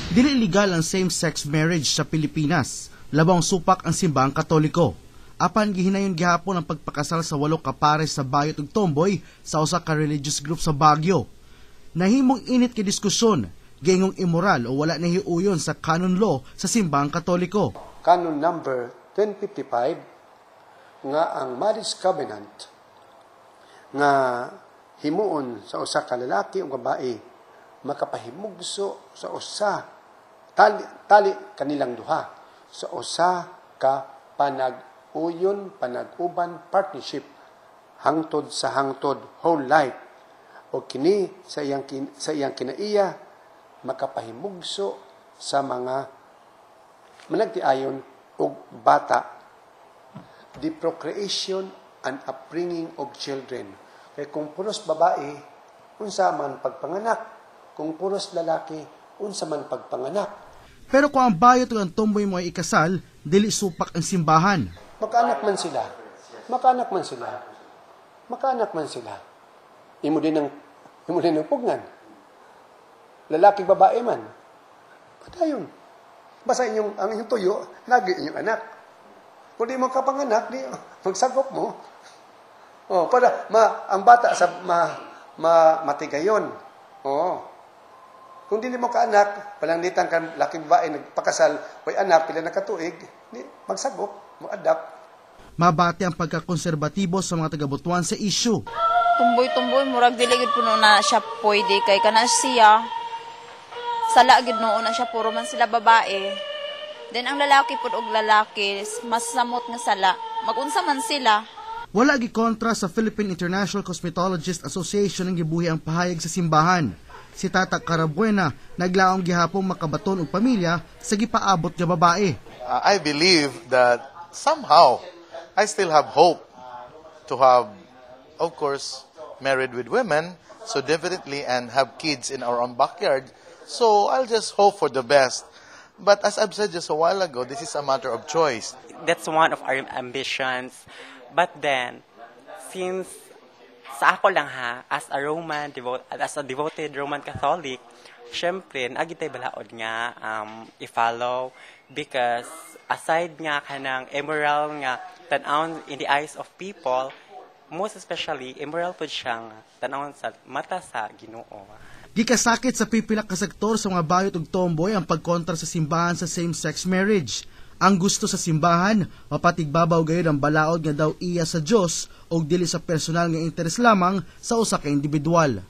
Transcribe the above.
Dili illegal ang same-sex marriage sa Pilipinas. Labang supak ang simbahang Katoliko. Apan gihinayon gihapon ang pagpakasal sa 8 ka pares sa bayot ug tomboy sa usa ka religious group sa Baguio. Nahimong init kay diskusyon, gingong immoral o wala nahiuyon sa canon law sa simbahang Katoliko. Canon number 1055 nga ang marriage covenant nga himuon sa usa ka lalaki o babae makapahimugso sa usa tali kanilang duha sa usa ka panag-uyon, panag-uban, partnership hangtod sa hangtod, whole life. O kini sa iyang kinaiya makapahimugso sa mga managtiayon og bata, the procreation and upbringing of children. Kaya kung puros babae, unsa man pagpanganak. Kung puros lalaki, unsa man pagpanganak. Pero kung ang bayot ug ang tomboy mo ay ikasal, dili supak ang simbahan. Makaanak man sila. Makaanak man sila. Makaanak man sila. Imo din ng pugnan. Lalaki babae man. Padayon. Basta ang inyong tuyo, lagi inyong anak. Kung di mo kapanganak, di magsagop mo. Para ang bata sa matigayon. Kung dili mo ka anak, palanglitan ka laking babae nagpakasal, way anak pila na katuig, magsagop, mo adapt. Mabati ang pagkakonserbatibo sa mga taga-Butuan sa issue. Tumboy-tumboy, murag dili gid puno na siya pwede kay kana siya. Sala gid noon na siya puro man sila babae. Then ang lalaki pud og lalaki, mas samot nga sala. Magunsa man sila. Wala gi kontra sa Philippine International Cosmetologist Association ang gibuhi ang pahayag sa simbahan. Si Tata Carabuena naglaom gihapon makabaton og pamilya sa gipaabot nga babae. I believe that somehow I still have hope to have, of course, married with women, so definitely, and have kids in our own backyard. So I'll just hope for the best. But as I've said just a while ago, this is a matter of choice. That's one of our ambitions. But then, since sa ako lang as a devoted Roman Catholic, syempre, agitay balaod nga i-follow because aside nga kanang immoral nga tan-aon in the eyes of people, most especially, immoral po siyang tan-aon sa mata sa Ginoo. Gikasakit sa pipila ka sektor sa mga bayot ug tomboy ang pagkontra sa simbahan sa same-sex marriage. Ang gusto sa simbahan, mapatigbabaw gayud ang balaod nga daw iya sa Dios o dili sa personal nga interes lamang sa usa ka individual.